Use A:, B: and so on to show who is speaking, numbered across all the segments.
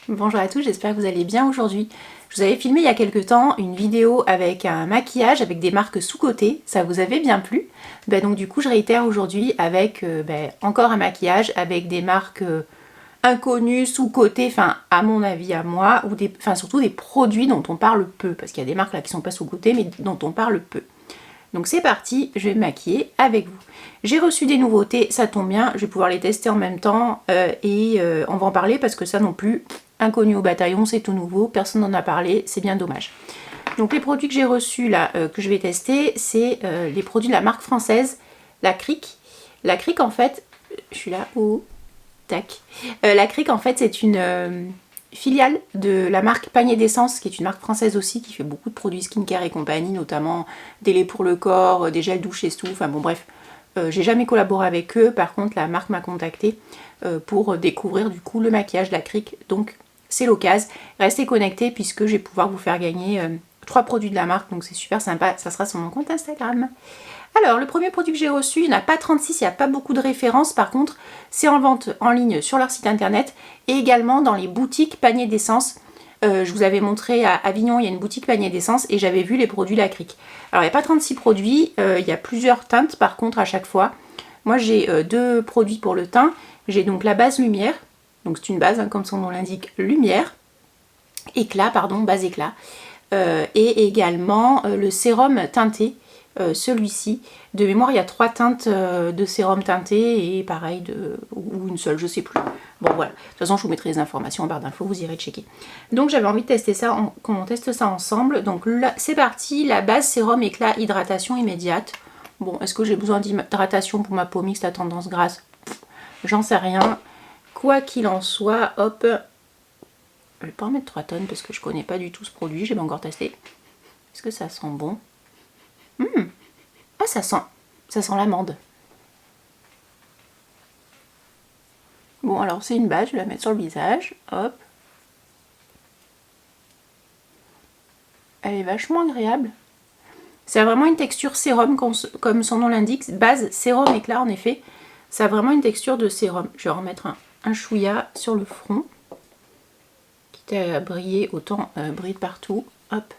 A: Bonjour à tous, j'espère que vous allez bien aujourd'hui. Je vous avais filmé il y a quelques temps une vidéo avec un maquillage avec des marques sous-côté, ça vous avait bien plu. Donc du coup je réitère aujourd'hui avec encore un maquillage avec des marques inconnues, sous-côté, enfin à mon avis à moi, ou surtout des produits dont on parle peu, parce qu'il y a des marques là qui sont pas sous-côté mais dont on parle peu. Donc c'est parti, je vais me maquiller avec vous. J'ai reçu des nouveautés, ça tombe bien, je vais pouvoir les tester en même temps et on va en parler parce que ça non plus, inconnu au bataillon, c'est tout nouveau, personne n'en a parlé, c'est bien dommage. Donc les produits que j'ai reçus là, que je vais tester, c'est les produits de la marque française, la Cric. La Cric en fait, je suis là, oh, tac. La Cric en fait c'est une filiale de la marque Panier d'Essence, qui est une marque française aussi, qui fait beaucoup de produits skincare et compagnie, notamment des laits pour le corps, des gels douche et tout, enfin bon bref. J'ai jamais collaboré avec eux, par contre la marque m'a contacté pour découvrir du coup le maquillage de la Cric, donc c'est l'occasion. Restez connectés puisque je vais pouvoir vous faire gagner 3 produits de la marque, donc c'est super sympa, ça sera sur mon compte Instagram. Alors, le premier produit que j'ai reçu, il n'y en a pas 36, il n'y a pas beaucoup de références. Par contre, c'est en vente en ligne sur leur site internet et également dans les boutiques paniers d'essence. Je vous avais montré à Avignon, il y a une boutique panier d'essence et j'avais vu les produits La Cric. Alors, il n'y a pas 36 produits, il y a plusieurs teintes par contre à chaque fois. Moi, j'ai 2 produits pour le teint. J'ai donc la base lumière, donc c'est une base, hein, comme son nom l'indique, lumière. Éclat, pardon, base éclat. Et également le sérum teinté. Celui-ci. De mémoire, il y a 3 teintes de sérum teinté et pareil, ou une seule, je sais plus. Bon voilà, de toute façon je vous mettrai les informations en barre d'infos, vous irez checker. Donc j'avais envie de tester ça, qu'on teste ça ensemble. Donc là, c'est parti, la base sérum éclat hydratation immédiate. Bon, est-ce que j'ai besoin d'hydratation pour ma peau mixte à tendance grasse? J'en sais rien. Quoi qu'il en soit, hop, je vais pas en mettre 3 tonnes parce que je connais pas du tout ce produit, j'ai pas encore testé. Est-ce que ça sent bon? Ah, ça sent l'amande. Bon, alors c'est une base, je vais la mettre sur le visage. Hop. Elle est vachement agréable. C'est vraiment une texture sérum, comme son nom l'indique. Base sérum éclat, en effet. Ça a vraiment une texture de sérum. Je vais remettre un chouïa sur le front. Quitte à briller, autant briller partout. Hop.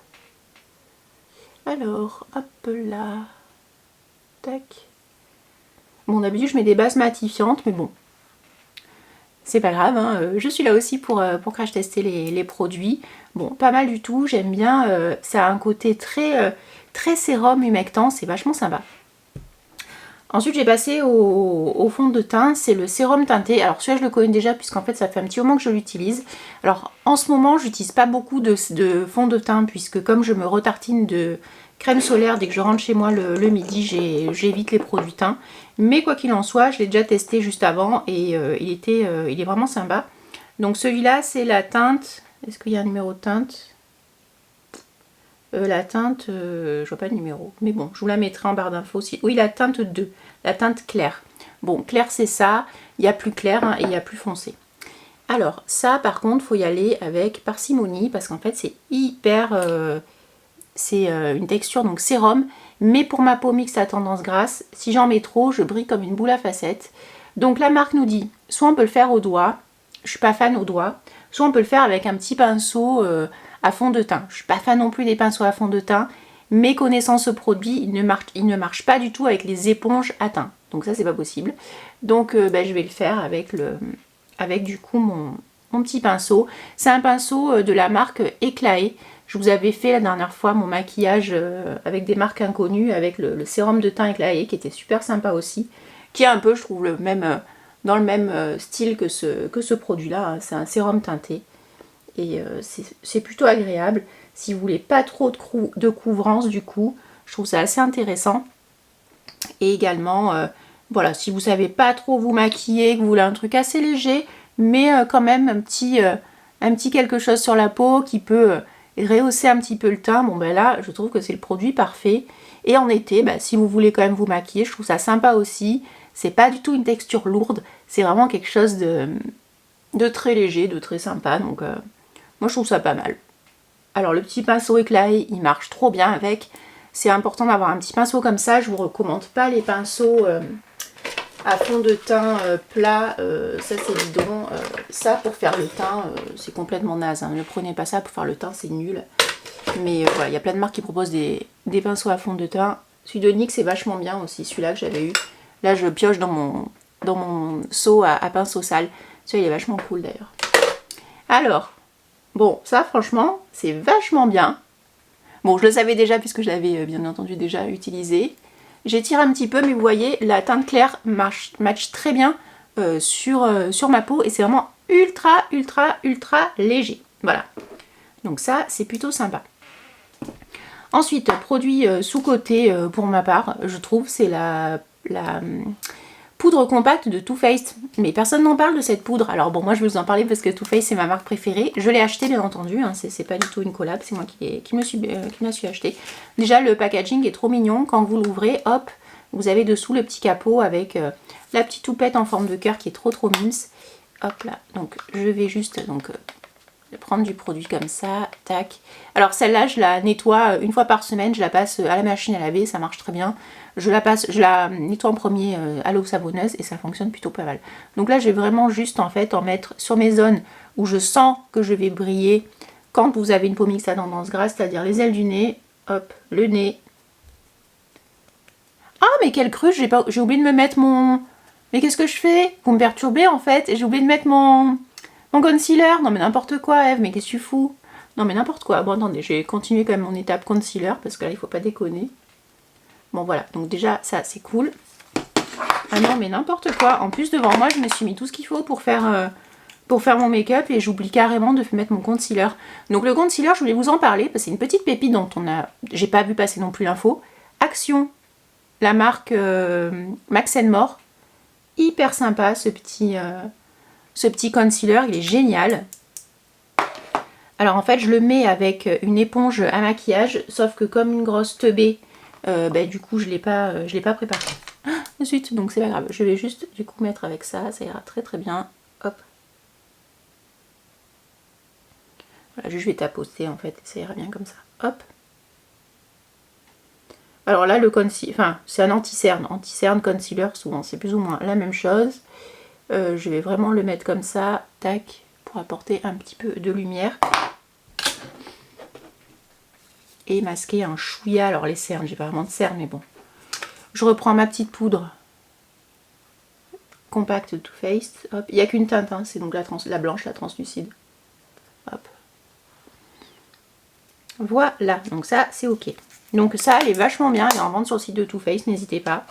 A: Alors, hop là. Tac. Bon, d'habitude, je mets des bases matifiantes, mais bon. C'est pas grave, hein. Je suis là aussi pour crash tester les produits. Bon, pas mal du tout, j'aime bien. Ça a un côté très sérum humectant, c'est vachement sympa. Ensuite, j'ai passé au fond de teint, c'est le sérum teinté. Alors celui-là, je le connais déjà puisqu'en fait, ça fait un petit moment que je l'utilise. Alors en ce moment, j'utilise pas beaucoup de fond de teint puisque comme je me retartine de crème solaire dès que je rentre chez moi le midi, j'évite les produits teints. Mais quoi qu'il en soit, je l'ai déjà testé juste avant et il est vraiment sympa. Donc celui-là, c'est la teinte. Est-ce qu'il y a un numéro de teinte? La teinte, je vois pas le numéro, mais bon, je vous la mettrai en barre d'infos aussi. Oui, la teinte 2, la teinte claire. Bon, clair c'est ça, il y a plus clair hein, et il y a plus foncé. Alors, ça par contre, faut y aller avec parcimonie parce qu'en fait, c'est hyper... c'est une texture donc sérum, mais pour ma peau mixte à tendance grasse, si j'en mets trop, je brille comme une boule à facettes. Donc la marque nous dit, soit on peut le faire au doigt, je suis pas fan au doigt, soit on peut le faire avec un petit pinceau à fond de teint. Je suis pas fan non plus des pinceaux à fond de teint, mais connaissant ce produit, il ne marche pas du tout avec les éponges à teint. Donc ça c'est pas possible. Donc je vais le faire avec du coup mon petit pinceau. C'est un pinceau de la marque Eclaé. Je vous avais fait la dernière fois mon maquillage avec des marques inconnues, avec le sérum de teint Eclaé qui était super sympa aussi. Qui est un peu, je trouve, dans le même style que ce produit-là. Hein. C'est un sérum teinté. Et c'est plutôt agréable. Si vous voulez pas trop de couvrance du coup, je trouve ça assez intéressant. Et également, voilà, si vous savez pas trop vous maquiller, que vous voulez un truc assez léger, mais quand même un petit quelque chose sur la peau qui peut rehausser un petit peu le teint, bon ben là, je trouve que c'est le produit parfait. Et en été, si vous voulez quand même vous maquiller, je trouve ça sympa aussi. C'est pas du tout une texture lourde, c'est vraiment quelque chose de très léger, de très sympa, donc... moi je trouve ça pas mal. Alors le petit pinceau éclairé, il marche trop bien avec. C'est important d'avoir un petit pinceau comme ça. Je vous recommande pas les pinceaux à fond de teint plat, ça c'est bidon. Ça pour faire le teint, c'est complètement naze. Hein. Ne prenez pas ça pour faire le teint, c'est nul. Mais voilà, il y a plein de marques qui proposent des pinceaux à fond de teint. Celui de NYX c'est vachement bien aussi, celui-là que j'avais eu. Là je pioche dans mon seau à pinceau sale. Celui-là il est vachement cool d'ailleurs. Alors, bon, ça franchement, c'est vachement bien. Bon, je le savais déjà puisque je l'avais bien entendu déjà utilisé. J'étire un petit peu, mais vous voyez, la teinte claire match très bien sur ma peau et c'est vraiment ultra léger. Voilà. Donc ça, c'est plutôt sympa. Ensuite, produit sous-côté pour ma part, je trouve, c'est la poudre compacte de Too Faced. Mais personne n'en parle de cette poudre. Alors bon, moi je vais vous en parler parce que Too Faced c'est ma marque préférée. Je l'ai acheté bien entendu, hein, c'est pas du tout une collab, c'est moi qui me la suis acheté. Déjà le packaging est trop mignon. Quand vous l'ouvrez, hop, vous avez dessous le petit capot avec la petite toupette en forme de cœur qui est trop mimes. Hop là, donc je vais juste prendre du produit comme ça, tac. Alors celle-là je la nettoie une fois par semaine, je la passe à la machine à laver, ça marche très bien. Je la nettoie en premier à l'eau savonneuse et ça fonctionne plutôt pas mal. Donc là je vais vraiment juste en fait en mettre sur mes zones où je sens que je vais briller quand vous avez une peau mixte à tendance grasse, c'est-à-dire les ailes du nez, hop, le nez. Ah mais quelle cruche, j'ai oublié de me mettre mon... Mais qu'est-ce que je fais? Vous me perturbez en fait, et j'ai oublié de mettre mon concealer. Non mais n'importe quoi Eve, mais qu'est-ce que tu fous? Non mais n'importe quoi. Bon attendez, je vais continuer quand même mon étape concealer parce que là il faut pas déconner. Bon voilà, donc déjà ça c'est cool. Ah non mais n'importe quoi. En plus devant moi je me suis mis tout ce qu'il faut pour faire mon make-up et j'oublie carrément de mettre mon concealer. Donc le concealer je voulais vous en parler parce que c'est une petite pépite dont j'ai pas vu passer non plus l'info. Action, la marque Max & More. Hyper sympa ce petit concealer, il est génial. Alors en fait je le mets avec une éponge à maquillage, sauf que comme une grosse teubée, du coup je l'ai pas préparé. Ah, zut, donc c'est pas grave, je vais juste du coup mettre avec ça, ça ira très bien. Hop. Voilà, je vais tapoter en fait, ça ira bien comme ça. Hop. Alors là le concealer, enfin c'est un anti-cerne, concealer souvent c'est plus ou moins la même chose. Je vais vraiment le mettre comme ça, tac, pour apporter un petit peu de lumière. Et masquer un chouïa, alors les cernes, j'ai pas vraiment de cernes, mais bon. Je reprends ma petite poudre compacte Too Faced, hop, il n'y a qu'une teinte, hein, c'est donc la blanche, la translucide. Hop. Voilà, donc ça c'est ok. Donc ça elle est vachement bien, elle est en vente sur le site de Too Faced, n'hésitez pas.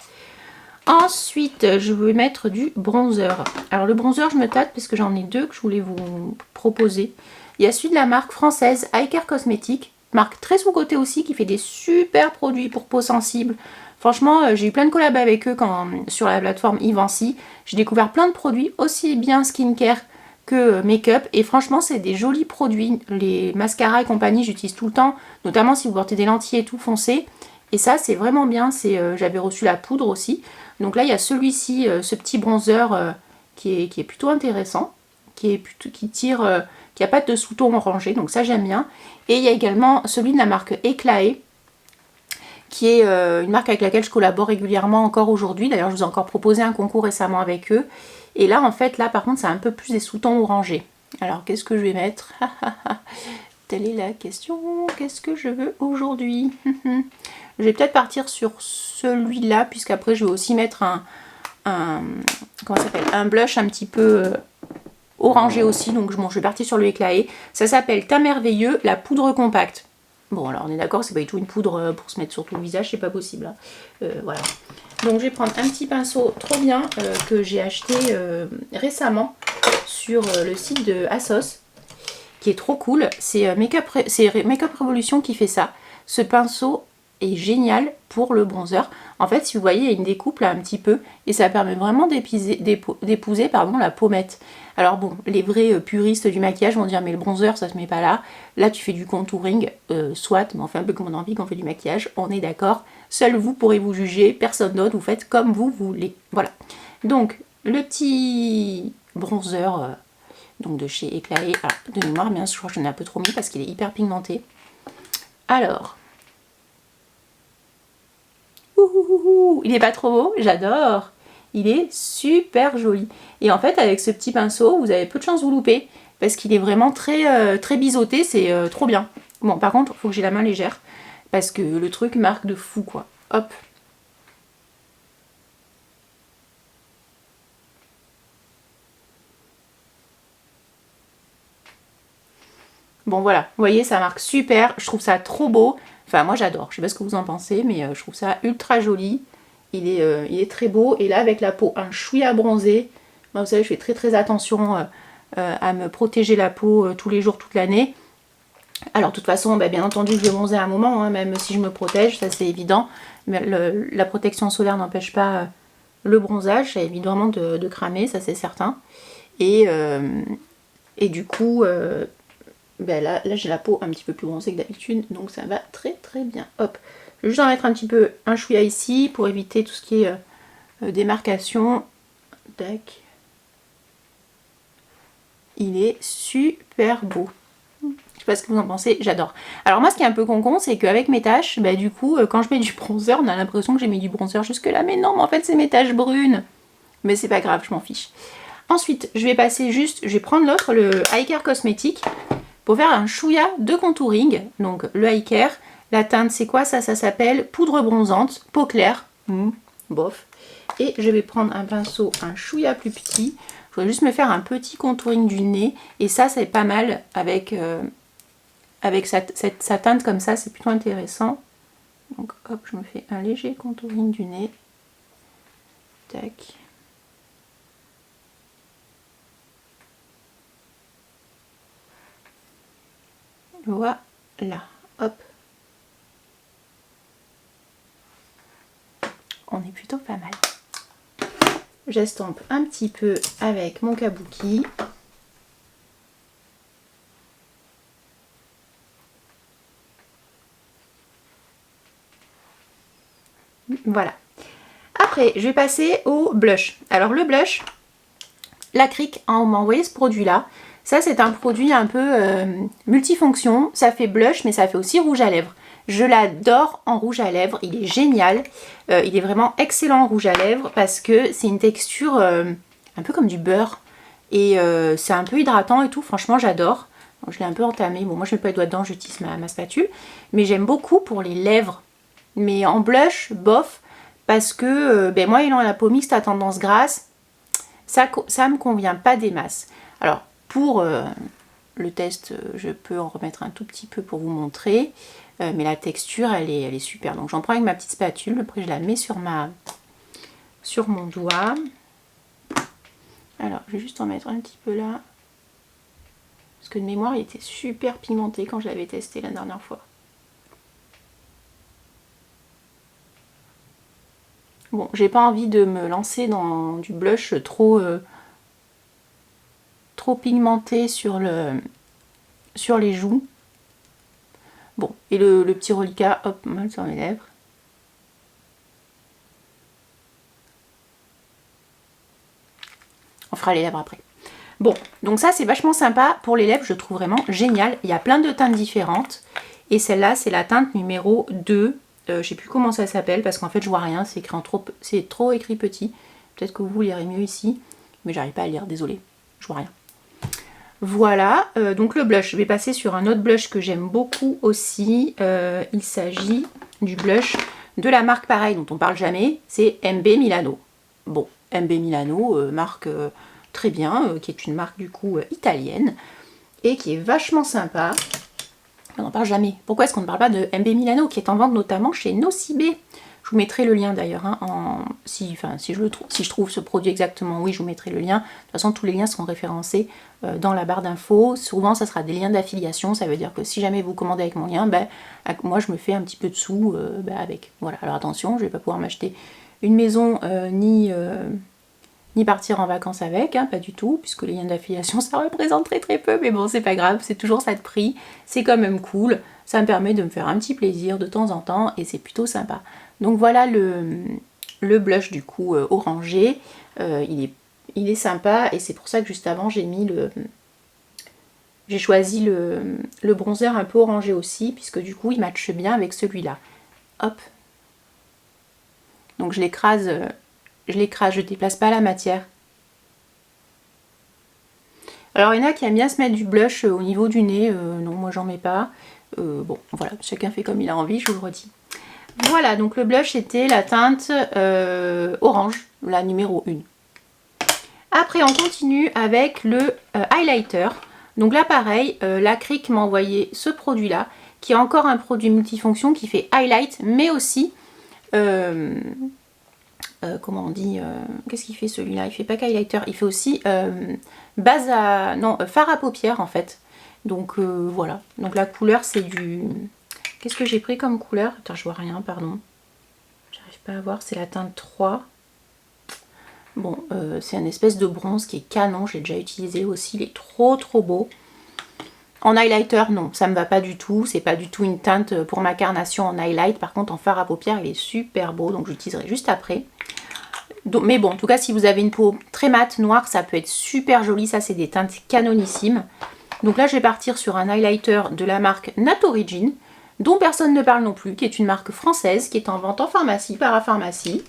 A: Ensuite, je vais mettre du bronzer. Alors le bronzer, je me tâte parce que j'en ai deux que je voulais vous proposer. Il y a celui de la marque française iCare Cosmetics, marque très sous-cotée aussi, qui fait des super produits pour peau sensible. Franchement, j'ai eu plein de collabs avec eux sur la plateforme Ivancy. J'ai découvert plein de produits, aussi bien skincare que make-up. Et franchement, c'est des jolis produits. Les mascaras et compagnie, j'utilise tout le temps, notamment si vous portez des lentilles et tout foncé. Et ça, c'est vraiment bien. J'avais reçu la poudre aussi. Donc là, il y a celui-ci, ce petit bronzer qui est plutôt intéressant, qui tire, qui n'a pas de sous-ton orangé, donc ça j'aime bien. Et il y a également celui de la marque Eclaé, qui est une marque avec laquelle je collabore régulièrement encore aujourd'hui. D'ailleurs, je vous ai encore proposé un concours récemment avec eux. Et là, en fait, là par contre, c'est un peu plus des sous-tons orangés. Alors, qu'est-ce que je vais mettre? Telle est la question. Qu'est-ce que je veux aujourd'hui? Je vais peut-être partir sur celui-là, puisqu'après je vais aussi mettre comment ça s'appelle, un blush un petit peu orangé aussi. Donc je vais partir sur le Eclaé. Ça s'appelle Teint Merveilleux, la poudre compacte. Bon, alors on est d'accord, c'est pas du tout une poudre pour se mettre sur tout le visage, c'est pas possible. Hein. Voilà. Donc je vais prendre un petit pinceau trop bien que j'ai acheté récemment sur le site de Asos, qui est trop cool. C'est Makeup Revolution qui fait ça. Ce pinceau est génial pour le bronzer. En fait, si vous voyez, il y a une découpe là un petit peu et ça permet vraiment d'épouser la pommette. Alors bon, les vrais puristes du maquillage vont dire mais le bronzer ça se met pas là. Là tu fais du contouring, soit, mais on fait un peu comme on a envie quand on fait du maquillage, on est d'accord. Seul vous pourrez vous juger, personne d'autre, vous faites comme vous voulez. Voilà. Donc le petit bronzer donc de chez Eclaé, de mémoire bien sûr, je crois que j'en ai un peu trop mis parce qu'il est hyper pigmenté. Alors, il est pas trop beau, j'adore. Il est super joli. Et en fait, avec ce petit pinceau, vous avez peu de chance de vous louper. Parce qu'il est vraiment très, très biseauté, c'est trop bien. Bon, par contre, il faut que j'ai la main légère. Parce que le truc marque de fou, quoi. Hop. Bon, voilà. Vous voyez, ça marque super. Je trouve ça trop beau. Enfin, moi, j'adore. Je sais pas ce que vous en pensez, mais je trouve ça ultra joli. Il est très beau. Et là, avec la peau un chouïa bronzée, moi, vous savez, je fais très très attention à me protéger la peau tous les jours, toute l'année. Alors, de toute façon, bah, bien entendu, je vais bronzer à un moment, hein, même si je me protège, ça c'est évident. Mais la protection solaire n'empêche pas le bronzage, ça évite vraiment de cramer, ça c'est certain. Et du coup, bah, là j'ai la peau un petit peu plus bronzée que d'habitude, donc ça va très très bien. Hop, je vais juste en mettre un petit peu un chouïa ici pour éviter tout ce qui est démarcation. Tac. Il est super beau. Je sais pas ce que vous en pensez, j'adore. Alors moi, ce qui est un peu con, c'est qu'avec mes taches, bah du coup, quand je mets du bronzer, on a l'impression que j'ai mis du bronzer jusque là, mais non, mais en fait c'est mes taches brunes. Mais c'est pas grave, je m'en fiche. Ensuite, je vais passer je vais prendre l'autre, le Eye Care Cosmétique, pour faire un chouïa de contouring. Donc le Eye Care, la teinte c'est quoi ça? Ça s'appelle poudre bronzante, peau claire, bof. Et je vais prendre un pinceau, un chouïa plus petit. Je voudrais juste me faire un petit contouring du nez. Et ça, c'est pas mal avec sa teinte comme ça, c'est plutôt intéressant. Donc hop, je me fais un léger contouring du nez. Tac. Voilà, hop. On est plutôt pas mal. J'estompe un petit peu avec mon kabuki. Voilà. Après, je vais passer au blush. Alors le blush, la Cric m'a envoyé ce produit-là. Ça, c'est un produit un peu multifonction. Ça fait blush, mais ça fait aussi rouge à lèvres. Je l'adore en rouge à lèvres. Il est génial. Il est vraiment excellent en rouge à lèvres parce que c'est une texture un peu comme du beurre. Et c'est un peu hydratant et tout. Franchement, j'adore. Je l'ai un peu entamé. Bon, moi, je mets pas les doigts dedans. J'utilise ma spatule. Mais j'aime beaucoup pour les lèvres. Mais en blush, bof. Parce que ben, moi, ayant la peau mixte à tendance grasse, ça me convient pas des masses. Alors, pour le test, je peux en remettre un tout petit peu pour vous montrer. Mais la texture, elle est super. Donc, j'en prends avec ma petite spatule. Après, je la mets sur mon doigt. Alors, je vais juste en mettre un petit peu là. Parce que de mémoire, il était super pigmenté quand je l'avais testé la dernière fois. Bon, j'ai pas envie de me lancer dans du blush trop pigmenté sur les joues. Bon, et le petit reliquat, hop, mal sur mes lèvres. On fera les lèvres après. Bon, donc ça c'est vachement sympa pour les lèvres, je trouve vraiment génial. Il y a plein de teintes différentes. Et celle-là, c'est la teinte numéro 2. Je sais plus comment ça s'appelle parce qu'en fait je vois rien, c'est trop écrit petit. Peut-être que vous lirez mieux ici, mais j'arrive pas à lire, désolée, je vois rien. Voilà, donc le blush, je vais passer sur un autre blush que j'aime beaucoup aussi. Il s'agit du blush de la marque pareil dont on parle jamais, c'est MB Milano. Bon, MB Milano, marque très bien, qui est une marque du coup italienne et qui est vachement sympa. On n'en parle jamais. Pourquoi est-ce qu'on ne parle pas de MB Milano qui est en vente notamment chez Nocibé? Je vous mettrai le lien d'ailleurs, hein, si je trouve ce produit exactement, oui, je vous mettrai le lien. De toute façon, tous les liens seront référencés dans la barre d'infos. Souvent, ça sera des liens d'affiliation. Ça veut dire que si jamais vous commandez avec mon lien, ben, moi, je me fais un petit peu de sous avec. Voilà. Alors attention, je ne vais pas pouvoir m'acheter une maison ni partir en vacances avec, hein, pas du tout, puisque les liens d'affiliation, ça représente très très peu. Mais bon, c'est pas grave, c'est toujours ça de prix. C'est quand même cool. Ça me permet de me faire un petit plaisir de temps en temps et c'est plutôt sympa. Donc voilà le blush du coup orangé, il est sympa et c'est pour ça que juste avant j'ai choisi le bronzer un peu orangé aussi puisque du coup il matche bien avec celui-là. Hop. Donc je l'écrase je l'écrase, je déplace pas la matière. Alors il y en a qui aiment bien se mettre du blush au niveau du nez, non moi j'en mets pas. Bon voilà, chacun fait comme il a envie, je vous le redis. Voilà, donc le blush était la teinte orange, la numéro 1. Après on continue avec le highlighter. Donc là pareil, la Cric m'a envoyé ce produit là, qui est encore un produit multifonction qui fait highlight, mais aussi, comment on dit, qu'est-ce qu'il fait celui-là? Il fait pas qu'highlighter, il fait aussi base à, non, fard à paupières en fait. Donc voilà, donc la couleur c'est du, qu'est-ce que j'ai pris comme couleur? Attends, je vois rien, pardon. J'arrive pas à voir, c'est la teinte 3. Bon, c'est une espèce de bronze qui est canon, je l'ai déjà utilisé aussi, il est trop beau. En highlighter, non, ça me va pas du tout, c'est pas du tout une teinte pour ma carnation en highlight. Par contre, en fard à paupières, il est super beau, donc j'utiliserai juste après. Donc, mais bon, en tout cas, si vous avez une peau très mate, noire, ça peut être super joli, ça c'est des teintes canonissimes. Donc là, je vais partir sur un highlighter de la marque Natorigin, dont personne ne parle non plus, qui est une marque française, qui est en vente en pharmacie, parapharmacie,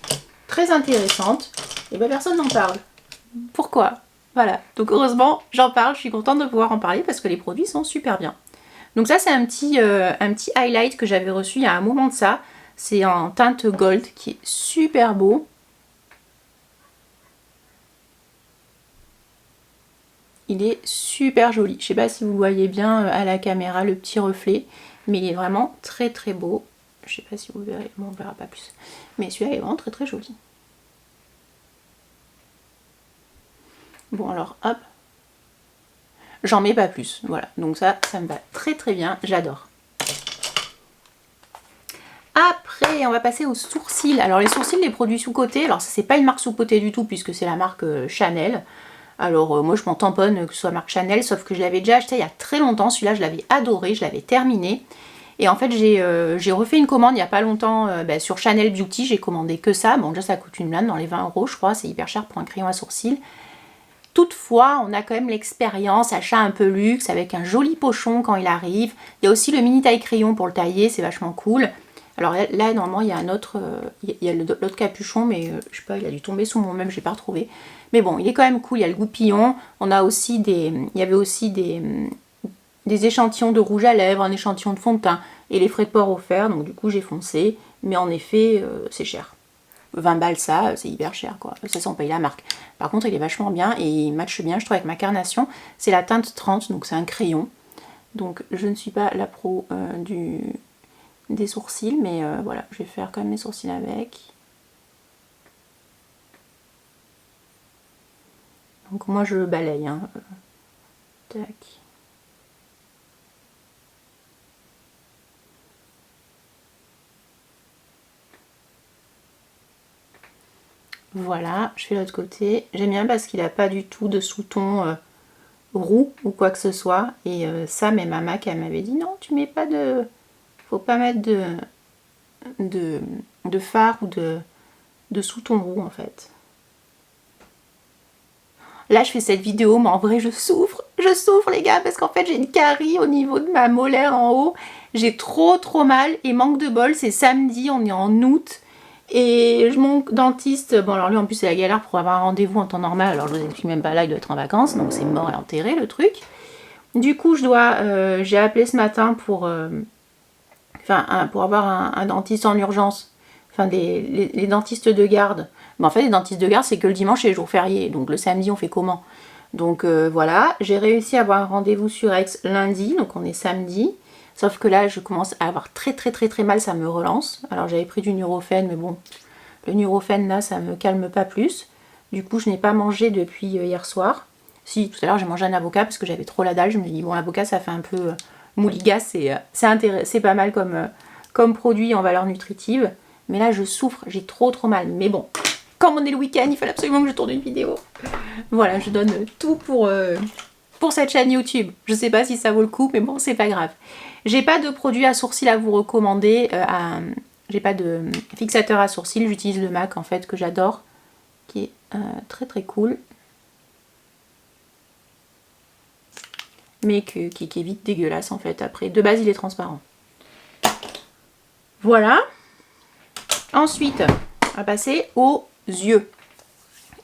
A: très intéressante, et bien personne n'en parle. Pourquoi? Voilà, donc heureusement j'en parle, je suis contente de pouvoir en parler parce que les produits sont super bien. Donc ça c'est un petit highlight que j'avais reçu il y a un moment de ça, c'est en teinte gold qui est super beau. Il est super joli, je sais pas si vous voyez bien à la caméra le petit reflet, mais il est vraiment très beau. Je sais pas si vous verrez, bon, on ne verra pas plus, mais celui-là est vraiment très joli. Bon alors hop, j'en mets pas plus, voilà, donc ça me va très bien, j'adore. Après on va passer aux sourcils. Alors les sourcils, les produits sous-cotés, alors ça c'est pas une marque sous-cotée du tout puisque c'est la marque Chanel. Alors moi je m'en tamponne que ce soit marque Chanel, sauf que je l'avais déjà acheté il y a très longtemps, celui-là je l'avais adoré, je l'avais terminé. Et en fait j'ai refait une commande il n'y a pas longtemps sur Chanel Beauty, j'ai commandé que ça. Bon déjà ça coûte une blinde dans les 20 € je crois, c'est hyper cher pour un crayon à sourcils. Toutefois, on a quand même l'expérience achat un peu luxe avec un joli pochon quand il arrive. Il y a aussi le mini taille crayon pour le tailler, c'est vachement cool. Alors là, normalement, il y a un autre, il y a l'autre capuchon, mais je sais pas, il a dû tomber sous mon même, je l'ai pas retrouvé. Mais bon, il est quand même cool, il y a le goupillon. On a aussi il y avait aussi des échantillons de rouge à lèvres, un échantillon de fond de teint et les frais de port offerts. Donc du coup, j'ai foncé, mais en effet, c'est cher. 20 balles ça, c'est hyper cher quoi. Ça on paye la marque. Par contre il est vachement bien et il matche bien je trouve avec ma carnation. C'est la teinte 30 donc c'est un crayon. Donc je ne suis pas la pro des sourcils mais voilà je vais faire quand même mes sourcils avec. Donc moi je balaye hein. Tac. Voilà, je fais l'autre côté. J'aime bien parce qu'il n'a pas du tout de sous-ton roux ou quoi que ce soit. Et ça, même ma Mac, elle m'avait dit non, tu mets pas de... Faut pas mettre de fard ou de sous-ton roux en fait. Là, je fais cette vidéo, mais en vrai, je souffre les gars, parce qu'en fait, j'ai une carie au niveau de ma molaire en haut. J'ai trop mal et manque de bol, c'est samedi, on est en août. Et mon dentiste, bon alors lui en plus c'est la galère pour avoir un rendez-vous en temps normal, alors je vous explique même pas là, il doit être en vacances, donc c'est mort et enterré le truc. Du coup j'ai appelé ce matin pour avoir un dentiste en urgence, enfin les dentistes de garde. Mais en fait les dentistes de garde c'est que le dimanche et les jours fériés, donc le samedi on fait comment? Donc voilà, j'ai réussi à avoir un rendez-vous sur Aix lundi, donc on est samedi. Sauf que là, je commence à avoir très mal, ça me relance. Alors j'avais pris du Nurofen, mais bon, le Nurofen là, ça me calme pas plus. Du coup, je n'ai pas mangé depuis hier soir. Si, tout à l'heure, j'ai mangé un avocat parce que j'avais trop la dalle. Je me dis, bon, l'avocat, ça fait un peu mouligas, c'est pas mal comme produit en valeur nutritive. Mais là, je souffre, j'ai trop mal. Mais bon, comme on est le week-end, il fallait absolument que je tourne une vidéo. Voilà, je donne tout pour cette chaîne YouTube. Je sais pas si ça vaut le coup, mais bon, c'est pas grave. J'ai pas de produit à sourcils à vous recommander. J'ai pas de fixateur à sourcils. J'utilise le MAC en fait que j'adore, qui est très cool, mais qui est vite dégueulasse en fait. Après, de base, il est transparent. Voilà. Ensuite, on va passer aux yeux.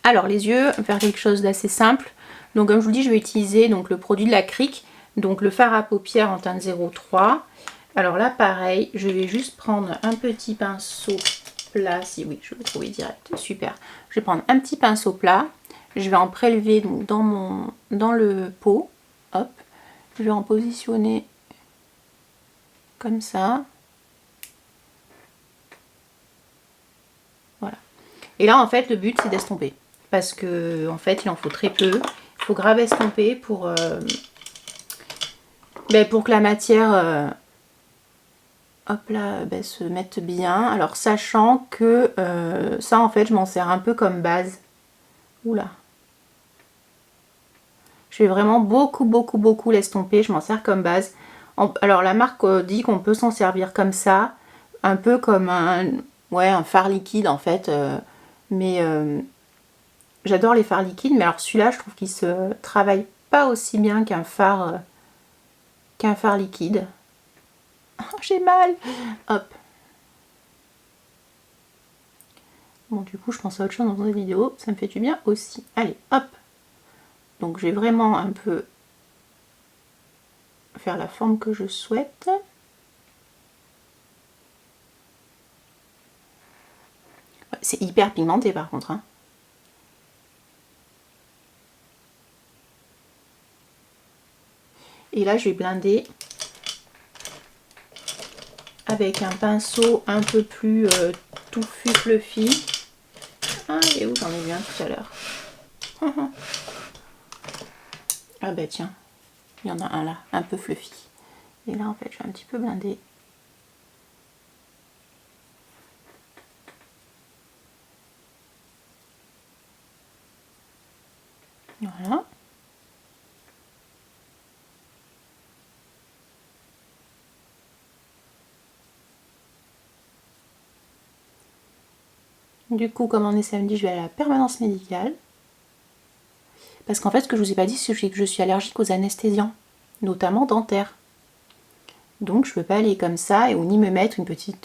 A: Alors les yeux, on va faire quelque chose d'assez simple. Donc comme je vous le dis, je vais utiliser donc, le produit de la Cric, donc le fard à paupières en teinte 03. Alors là pareil, je vais juste prendre un petit pinceau plat, si oui, je vais le trouver direct, super. Je vais prendre un petit pinceau plat, je vais en prélever donc, dans le pot, hop, je vais en positionner comme ça. Voilà. Et là en fait le but c'est d'estomper. Parce que en fait il en faut très peu. Il faut grave estomper pour que la matière hop là, se mette bien. Alors sachant que ça en fait je m'en sers un peu comme base. Oula. Je vais vraiment beaucoup l'estomper. Je m'en sers comme base. Alors la marque dit qu'on peut s'en servir comme ça. Un peu comme un fard liquide en fait. Mais j'adore les fards liquides. Mais alors celui-là je trouve qu'il se travaille pas aussi bien qu'un fard liquide. Oh, j'ai mal. Hop. Bon du coup je pense à autre chose dans cette vidéo. Ça me fait du bien aussi. Allez hop. Donc je vais vraiment un peu faire la forme que je souhaite. C'est hyper pigmenté par contre. Hein. Et là je vais blinder avec un pinceau un peu plus touffu, fluffy. Ah, et où j'en ai vu un tout à l'heure. Ah bah tiens, il y en a un là, un peu fluffy. Et là en fait je vais un petit peu blinder. Voilà. Du coup, comme on est samedi, je vais à la permanence médicale. Parce qu'en fait, ce que je vous ai pas dit, c'est que je suis allergique aux anesthésiants, notamment dentaires. Donc je peux pas aller comme ça ou ni me mettre un petit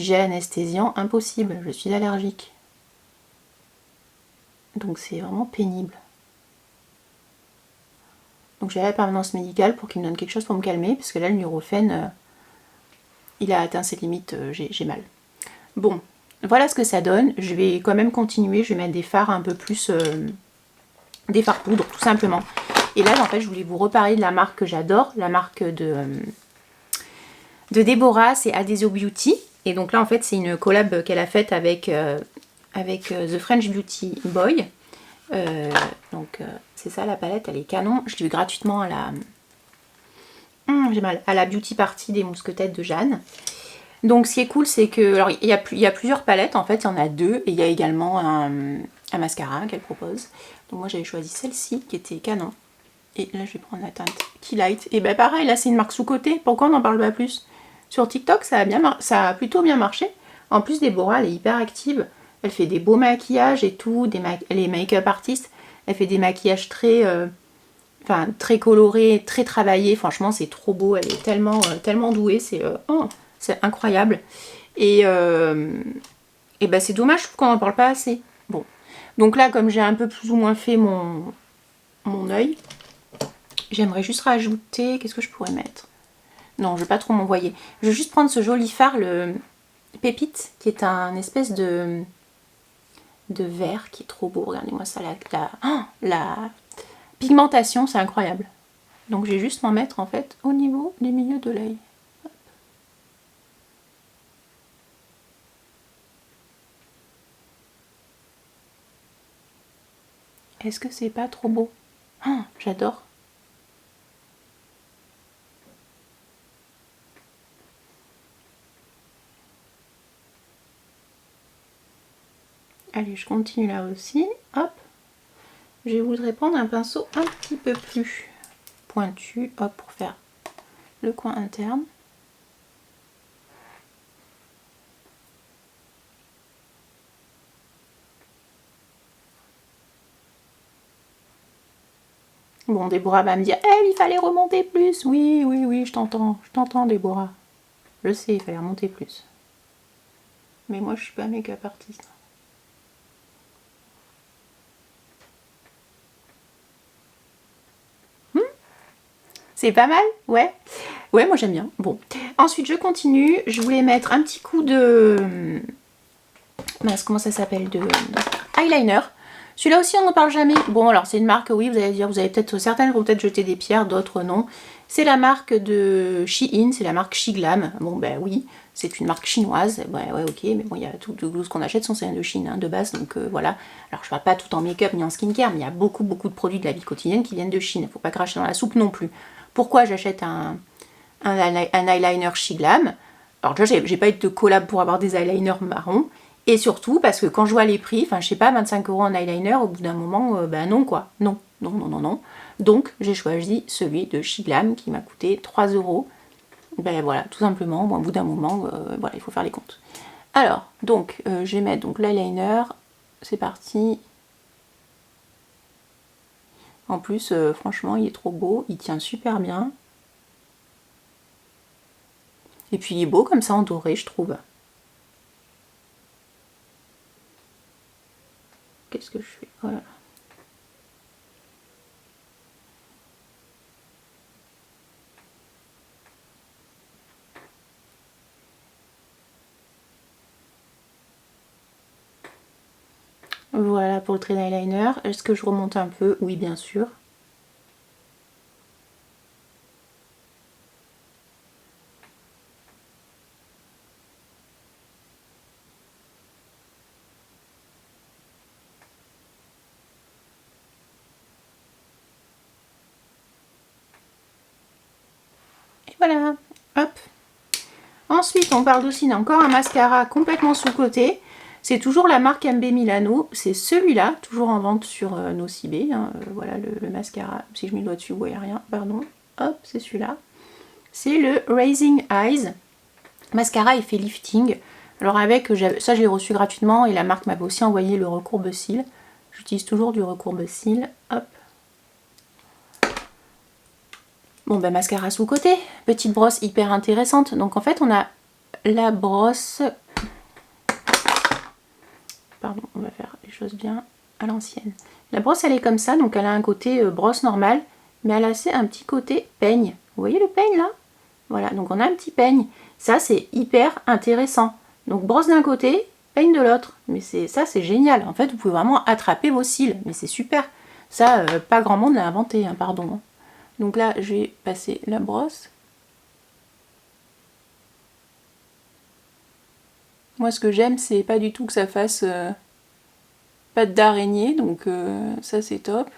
A: gel anesthésiant, impossible, je suis allergique. Donc c'est vraiment pénible. Donc j'ai à la permanence médicale pour qu'il me donne quelque chose pour me calmer, parce que là le Nurofen, il a atteint ses limites, j'ai mal. Bon, voilà ce que ça donne. Je vais quand même continuer, je vais mettre des fards un peu plus... des fards poudre, tout simplement. Et là, en fait, je voulais vous reparler de la marque que j'adore, la marque de Deborah, c'est Adesio Beauty. Et donc là, en fait, c'est une collab qu'elle a faite avec The French Beauty Boy. C'est ça la palette, elle est canon. Je l'ai eu gratuitement à la... j'ai mal. À la Beauty Party des mousquetettes de Jeanne. Donc ce qui est cool, c'est que... Alors il y a plusieurs palettes, en fait, il y en a deux. Et il y a également un mascara qu'elle propose. Donc moi j'avais choisi celle-ci qui était canon. Et là je vais prendre la teinte Key Light. Et ben pareil, là c'est une marque sous-côté. Pourquoi on n'en parle pas plus? Sur TikTok ça a plutôt bien marché. En plus Deborah elle est hyper active. Elle fait des beaux maquillages et tout. Elle est make-up artiste. Elle fait des maquillages très colorés, très travaillés. Franchement c'est trop beau. Elle est tellement douée. C'est incroyable. Et ben c'est dommage, je trouve qu'on n'en parle pas assez. Bon. Donc là comme j'ai un peu plus ou moins fait mon œil, j'aimerais juste rajouter... Qu'est-ce que je pourrais mettre? Non, je vais pas trop m'envoyer. Je vais juste prendre ce joli fard, le Pépite, qui est un espèce de vert qui est trop beau. Regardez-moi ça, la pigmentation, c'est incroyable. Donc je vais juste m'en mettre en fait au niveau du milieu de l'œil. Est-ce que c'est pas trop beau? J'adore. Allez, je continue là aussi. Hop. Je voudrais prendre un pinceau un petit peu plus pointu, hop, pour faire le coin interne. Bon, Déborah va me dire, il fallait remonter plus. Oui, je t'entends, Déborah. Je sais, il fallait remonter plus. Mais moi, je suis pas make-up artiste. C'est pas mal, ouais. Ouais, moi j'aime bien. Bon, ensuite je continue. Je voulais mettre un petit coup de... mince, comment ça s'appelle, de eyeliner. Celui-là aussi on n'en parle jamais. Bon, alors c'est une marque, oui, vous allez dire, vous avez peut-être, certaines vont peut-être jeter des pierres, d'autres non. C'est la marque de Shein, c'est la marque Shiglam. Bon ben oui, c'est une marque chinoise. Ouais, ok, mais bon, il y a tout ce qu'on achète sont de Chine hein, de base, donc voilà. Alors je parle pas tout en make-up ni en skincare, mais il y a beaucoup de produits de la vie quotidienne qui viennent de Chine. Faut pas cracher dans la soupe non plus. Pourquoi j'achète un eyeliner Shiglam? Alors déjà, j'ai pas eu de collab pour avoir des eyeliners marrons. Et surtout parce que quand je vois les prix, enfin je sais pas, 25 € en eyeliner, au bout d'un moment, ben non quoi. Non. Donc j'ai choisi celui de Shiglam qui m'a coûté 3 €. Ben voilà, tout simplement, bon, au bout d'un moment, voilà, il faut faire les comptes. Alors, donc, je vais mettre donc l'eyeliner. C'est parti. En plus, franchement, il est trop beau, il tient super bien. Et puis il est beau comme ça en doré, je trouve. Qu'est-ce que je fais? Voilà. Voilà pour le trait d'eyeliner. Est-ce que je remonte un peu? Oui, bien sûr. Et voilà, hop. Ensuite, on parle aussi d'encore un mascara complètement sous-côté. C'est toujours la marque MB Milano. C'est celui-là, toujours en vente sur Nocibé. Hein. Voilà le mascara. Si je mets le doigt dessus, vous voyez rien. Pardon. Hop, c'est celui-là. C'est le Raising Eyes. Mascara effet lifting. Alors avec, ça je l'ai reçu gratuitement et la marque m'avait aussi envoyé le recourbe-cils. J'utilise toujours du recourbe-cils. Hop. Bon ben mascara sous côté, petite brosse hyper intéressante. Donc en fait on a la brosse, pardon, on va faire les choses bien à l'ancienne. La brosse elle est comme ça, donc elle a un côté brosse normale, mais elle a un petit côté peigne. Vous voyez le peigne là? Voilà, donc on a un petit peigne. Ça c'est hyper intéressant. Donc brosse d'un côté, peigne de l'autre. Mais ça c'est génial. En fait vous pouvez vraiment attraper vos cils, mais c'est super. Ça, pas grand monde l'a inventé, hein, pardon. Donc là, je vais passer la brosse. Moi, ce que j'aime, c'est pas du tout que ça fasse patte d'araignée, donc ça, c'est top.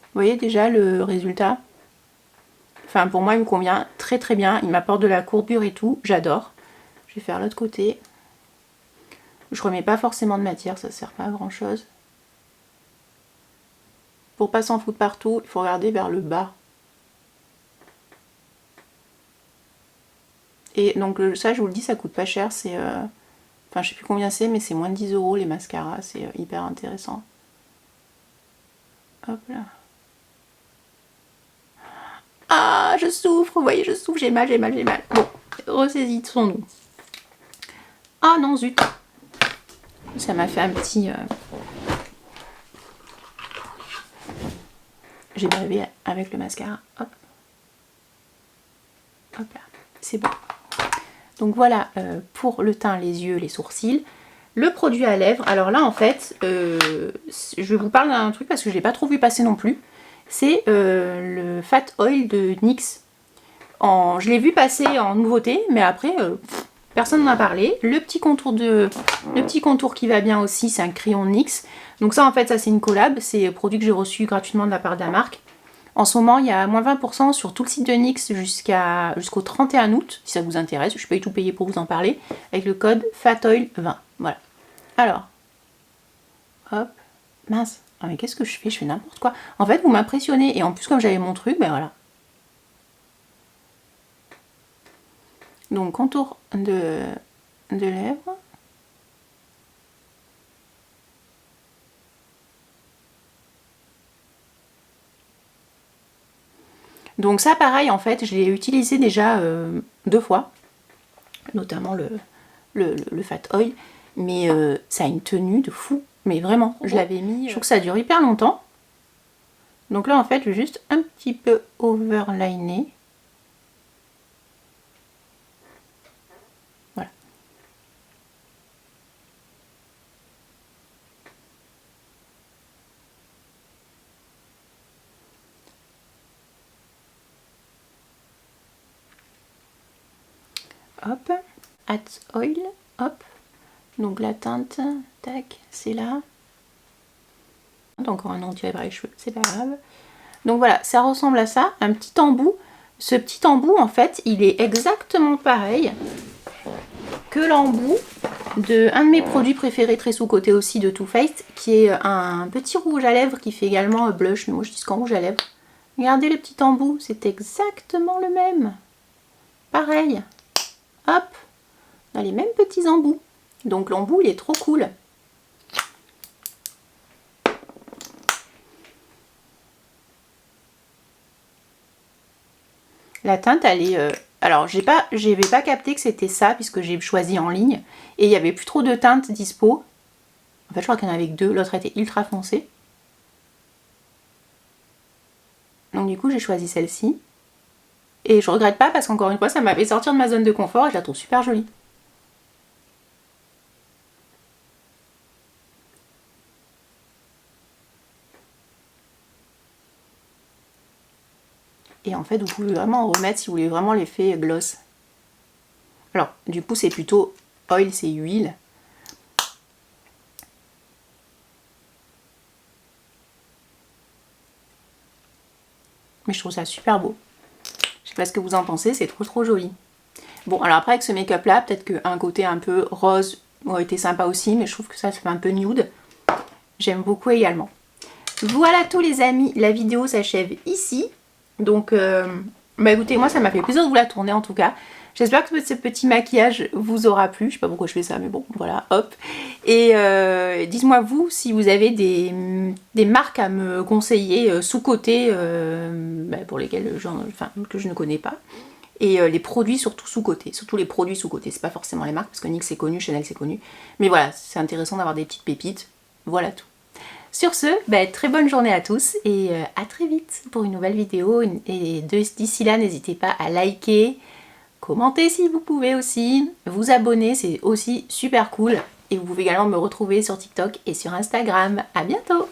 A: Vous voyez déjà le résultat? Enfin, pour moi, il me convient très très bien. Il m'apporte de la courbure et tout. J'adore. Je vais faire l'autre côté. Je remets pas forcément de matière, ça sert pas à grand chose. Pour pas s'en foutre partout, il faut regarder vers le bas. Et donc ça, je vous le dis, ça coûte pas cher. C'est, enfin, je sais plus combien c'est, mais c'est moins de 10 € les mascaras. C'est hyper intéressant. Hop là. Ah, je souffre, vous voyez, je souffre, j'ai mal. Bon, ressaisissons-nous. Ah non, zut. Ça m'a fait un petit... J'ai bavé avec le mascara. Hop. Hop là. C'est bon. Donc voilà pour le teint, les yeux, les sourcils. Le produit à lèvres. Alors là, en fait, je vous parle d'un truc parce que je ne l'ai pas trop vu passer non plus. C'est le Fat Oil de NYX. Je l'ai vu passer en nouveauté, mais après, personne n'en a parlé. Le petit contour qui va bien aussi, c'est un crayon NYX. Donc ça, en fait, ça c'est une collab. C'est un produit que j'ai reçu gratuitement de la part de la marque. En ce moment, il y a moins 20% sur tout le site de NYX jusqu'au 31 août, si ça vous intéresse. Je ne suis pas du tout payée pour vous en parler. Avec le code FATOIL20. Voilà. Alors. Hop. Mince. Ah mais qu'est-ce que je fais? Je fais n'importe quoi. En fait, vous m'impressionnez. Et en plus, comme j'avais mon truc, ben voilà. Donc, contour de lèvres. Donc ça, pareil, en fait, je l'ai utilisé déjà 2 fois. Notamment le Fat Oil. Mais ça a une tenue de fou. Mais vraiment, je l'avais mis... Je trouve que ça dure hyper longtemps. Donc là, en fait, je vais juste un petit peu overliner. Voilà. Hop. Add oil. Hop. Donc la teinte, tac, c'est là. Encore un anti-œil par les cheveux, c'est pas grave. Donc voilà, ça ressemble à ça, un petit embout. Ce petit embout, en fait, il est exactement pareil que l'embout de un de mes produits préférés, très sous-coté aussi, de Too Faced, qui est un petit rouge à lèvres qui fait également blush. Mais moi, je dis qu'en rouge à lèvres. Regardez le petit embout, c'est exactement le même. Pareil. Hop, on a les mêmes petits embouts. Donc l'embout, il est trop cool. La teinte, elle est... alors, j'avais pas capté que c'était ça, puisque j'ai choisi en ligne. Et il n'y avait plus trop de teintes dispo. En fait, je crois qu'il y en avait que 2. L'autre était ultra foncé. Donc du coup, j'ai choisi celle-ci. Et je regrette pas, parce qu'encore une fois, ça m'a fait sortir de ma zone de confort et je la trouve super jolie. Et en fait, vous pouvez vraiment en remettre si vous voulez vraiment l'effet gloss. Alors, du coup, c'est plutôt oil, c'est huile. Mais je trouve ça super beau. Je sais pas ce que vous en pensez, c'est trop joli. Bon, alors après, avec ce make-up là, peut-être qu'un côté un peu rose aurait été sympa aussi, mais je trouve que ça fait un peu nude. J'aime beaucoup également. Voilà tous les amis, la vidéo s'achève ici. Donc, bah écoutez, moi ça m'a fait plaisir de vous la tourner en tout cas. J'espère que ce petit maquillage vous aura plu. Je sais pas pourquoi je fais ça, mais bon, voilà, hop. Et dites-moi vous si vous avez des marques à me conseiller sous-côté, bah, pour lesquelles que je ne connais pas. Et les produits surtout sous-côté, surtout les produits sous-côté. C'est pas forcément les marques, parce que NYX c'est connu, Chanel c'est connu. Mais voilà, c'est intéressant d'avoir des petites pépites. Voilà tout. Sur ce, bah, très bonne journée à tous et à très vite pour une nouvelle vidéo. Et d'ici là, n'hésitez pas à liker, commenter si vous pouvez aussi, vous abonner, c'est aussi super cool. Et vous pouvez également me retrouver sur TikTok et sur Instagram. À bientôt!